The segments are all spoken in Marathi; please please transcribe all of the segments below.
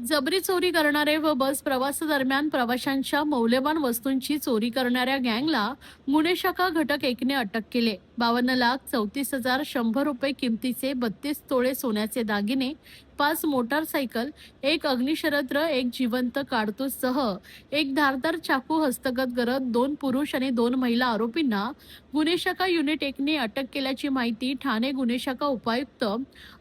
जबरी चोरी करणारे व बस प्रवासादरम्यान प्रवाशांच्या मौल्यवान वस्तूंची चोरी करणाऱ्या गँगला गुन्हे शाखा घटक 1ने अटक केले. 52,34,100 रुपये किमतीचे 32 तोळे सोन्याचे दागिने, 5 मोटारसायकल, 1 अग्निशस्त्र, 1 जिवंत काडतूससह एक धारदार चाकू हस्तगत करत 2 पुरुष आणि 2 महिला आरोपींना गुन्हे शाखा युनिट 1ने अटक केल्याची माहिती ठाणे गुन्हे शाखा उपायुक्त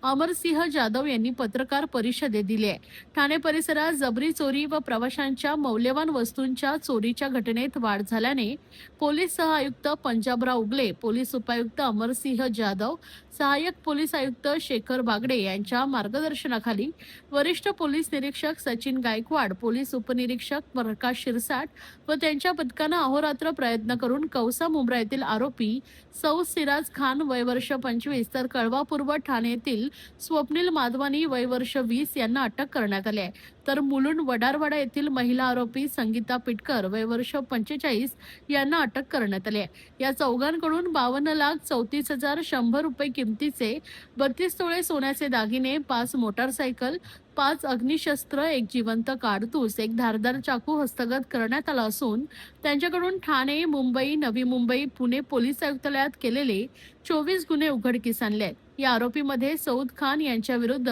अमरसिंह जाधव यांनी पत्रकार परिषदेत दिली आहे. ठाणे परिसरात जबरी चोरी व प्रवाशांच्या मौल्यवान वस्तूंच्या चोरीच्या घटनेत वाढ झाल्याने पोलीस सह आयुक्त पंजाबराव उगले, पोलीस उपायुक्त अमरसिंह जाधव, सहाय्यक पोलीस आयुक्त शेखर बागडे यांच्या मार्गदर्शनाखाली वरिष्ठ पोलीस निरीक्षक सचिन गायकवाड, पोलीस उपनिरीक्षक प्रकाश शिरसाट व त्यांच्या पथकानं अहोरात्र प्रयत्न करून कौसा मुंब्रा येथील आरोपी सौ सिराज खान वय वर्ष 25 तर कळवा पूर्व ठाणे येथील स्वप्नील माधवानी वय वर्ष 20 यांना अटक करण्यात आली आहे. तर मुलुंड वडारवाडा येथील महिला आरोपी संगीता पिटकर वय वर्ष 45 यांना अटक करण्यात आली आहे. या चौघांकडून 52,34,100 रुपये किमतीचे 32 तोळे सोन्याचे दागिने, 5 मोटारसायकल, 5 अग्निशस्त्र, 1 जिवंत काडतूस, 1 धारदार चाकू हस्तगत करण्यात आला असून त्यांच्याकडून ठाणे, मुंबई, नवी मुंबई, पुणे पोलीस आयुक्तालयात केलेले 24 गुन्हे उघडकीस आणले आहेत. या आरोपीमध्ये सौद खान यांच्या विरुद्ध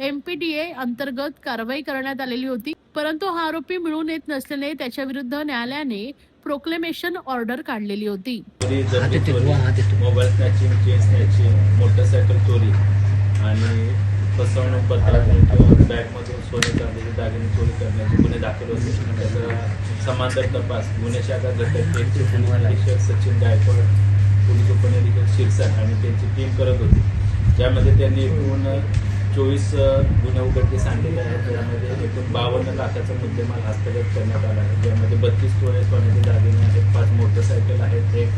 MPDA अंतर्गत कारवाई करण्यात आलेली होती, परंतु हा आरोपी मिळून येत नसल्याने त्याच्या विरुद्ध न्यायालयाने प्रोक्लेमेशन ऑर्डर काढलेली होती. Mobile snatching, chain snatching, motorcycle चोरी आणि फसवणूक पत्र, बॅगमधून सोने चांदीचे दागिने चोरी करण्याचे गुन्हे दाखल होते. त्याचा समांतर तपास गुन्हे शाखा घटक 1चे पोलीस निरीक्षक सचिन गायकवाड, पोलीस उपनिरीक्षक शिरसाट आणि त्यांची टीम करत होती. ज्यामध्ये त्यांनी एकूण 24 गुन्हे उघडकीस आणलेले आहेत. त्यामध्ये एकूण 52 लाखाचा मुद्देमाल हस्तगत करण्यात आला आहे. ज्यामध्ये 32 तोळे सोन्याचे दागिने आहेत, 5 मोटरसायकल आहेत, 1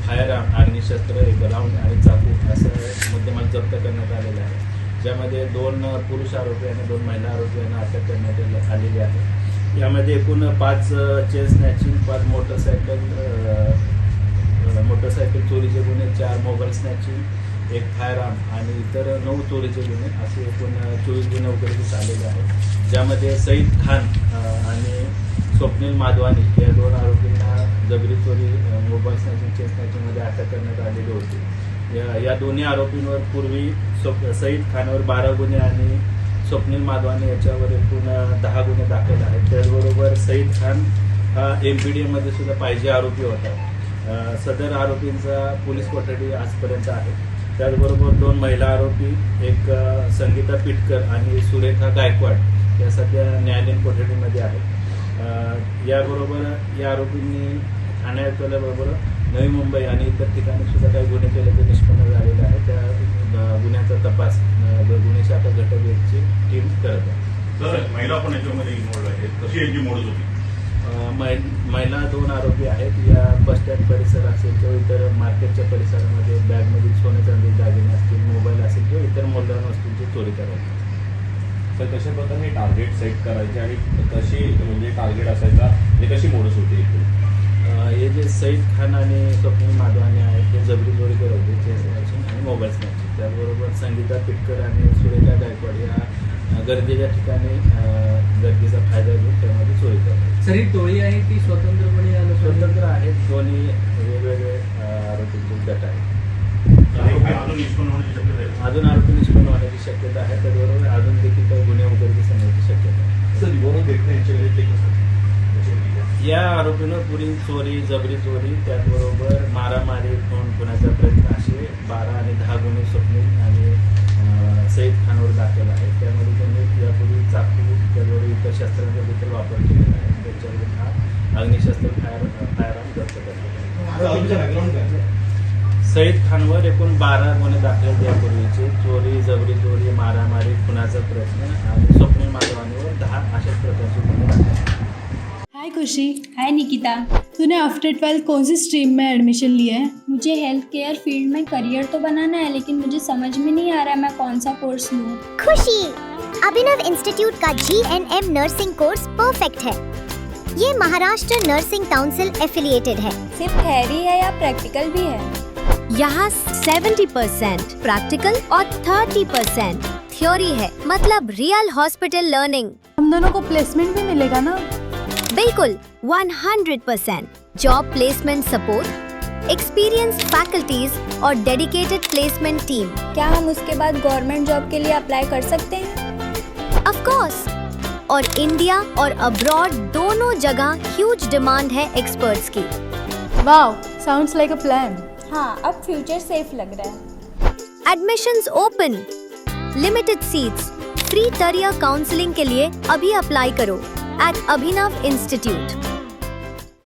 फायर अग्निशस्त्र, 1 राऊंड आणि चाकू असं मुद्देमाल जप्त करण्यात आलेला आहे. ज्यामध्ये 2 पुरुष आरोपी आणि 2 महिला आरोपी यांना अटक करण्यात आलेली आहे. यामध्ये एकूण 5 चेन स्नॅचिंग, 5 मोटरसायकल चोरीचे गुन्हे, 4 मोबाईल स्नॅचिंग, 1 फायर आर्म आणि इतर 9 चोरीचे गुन्हे असे एकूण 24 गुन्हे उघडकीस आलेले आहेत. ज्यामध्ये सईद खान आणि स्वप्नील माधवानी या 2 आरोपींना जबरी चोरी, मोबाईल स्नॅचिंग, चेन स्नॅचिंगमध्ये अटक करण्यात आलेली होती. या दोन्ही आरोपींवर पूर्वी सईद खानवर 12 गुन्हे आणि स्वप्नील माधवानी याच्यावर एकूण 10 गुन्हे दाखल आहेत. त्याचबरोबर सईद खान हा MPDA मध्ये सुद्धा पाहिजे आरोपी होता. सदर आरोपींचा पोलीस कोठडी आजपर्यंत आहे. त्याचबरोबर 2 महिला आरोपी, एक संगीता पिटकर आणि सुरेखा गायकवाड या सध्या न्यायालयीन कोठडीमध्ये आहेत. याबरोबर या आरोपींनी ठाणे आयुक्तालयाबरोबर नवी मुंबई आणि इतर ठिकाणी सुद्धा काही गुन्हे केल्याचे निष्पन्न झालेले आहे. त्या गुन्ह्याचा तपास गुन्हे शाखा घटक 1ची टीम करत आहे. सर, महिला पण याच्यामध्ये इन्व्हॉल्व आहेत, कशी यांची मोडच होती? महिला 2 आरोपी आहेत. या बस स्टँड परिसर असेल किंवा इतर मार्केटच्या परिसरामध्ये बॅगमधील सोने चांदी दागिने असतील, मोबाईल असेल किंवा इतर मौल्यवान वस्तूंची चोरी करायची. तर कशा प्रकारे टार्गेट सेट करायचे आणि कशी म्हणजे टार्गेट असायचा आणि कशी मोडच होती? हे जे सईद खान आणि स्वप्नील माधवानी आहेत ते जबरी चोरी करत होते, चेन स्नॅचिंग आणि मोबाईल स्नॅचिंग. त्याचबरोबर संगीता पिटकर आणि सुरेखा गायकवाड या गर्दीच्या ठिकाणी गर्दीचा फायदा घेऊन त्यामध्ये चोरी करतात. सर, ही टोळी आहे ती स्वतंत्रपणे स्वतंत्र आहेत. दोन्ही वेगवेगळे आरोपींचे गट आहेत. अजून आरोपी निष्पन्न होण्याची शक्यता आहे. त्याचबरोबर अजून देखील काही गुन्हे उघडकीस आणण्याची शक्यता आहे. या आरोपीनं पुढील चोरी, जबरी चोरी, त्याचबरोबर मारामारी, खून खुनाचा प्रयत्न असे 12 आणि 10 गुन्हे स्वप्नील आणि सईद खानवर दाखल आहे. त्यामध्ये त्यांनी यापूर्वी चाकू, त्याचबरोबर इतर शस्त्रांचा देखील वापर केलेला आहे. त्याच्यावर हा अग्निशस्त्र, फायर आर्म जप्त करण्यात आले. सईद खानवर एकूण 12 गुन्हे दाखल आहेत यापूर्वीचे. चोरी, जबरी चोरी, मारामारी, खुनाचा प्रयत्न आणि स्वप्नील माधवानीवर 10 अशाच प्रकारचे गुन्हे दाखल आहेत. हाय खुशी। हाय निकिता। तूने आफ्टर 12 कौन सी स्ट्रीम में एडमिशन लिया है? मुझे हेल्थ केयर फील्ड में करियर तो बनाना है, लेकिन मुझे समझ में नहीं आ रहा मैं कौन सा कोर्स लूँ। खुशी, अभिनव इंस्टीट्यूट का GNM नर्सिंग कोर्स परफेक्ट है। ये महाराष्ट्र नर्सिंग काउंसिल एफिलिएटेड है। सिर्फ थ्योरी है या प्रैक्टिकल भी है? यहाँ 70% प्रैक्टिकल और 30% थ्योरी है, मतलब रियल हॉस्पिटल लर्निंग। हम दोनों को प्लेसमेंट भी मिलेगा ना? बिल्कुल 100% job placement support, experienced faculties और डेडिकेटेड प्लेसमेंट टीम। क्या हम उसके बाद गवर्नमेंट जॉब के लिए अप्लाई कर सकते हैं? ऑफ कोर्स, और इंडिया और अब्रॉड दोनों जगह ह्यूज डिमांड है एक्सपर्ट्स की। Wow, sounds like a plan. हाँ, अब फ्यूचर सेफ लग रहा है। Admissions open, limited seats, free career counselling के लिए अभी अप्लाई करो एट अभिनव इंस्टीट्यूट।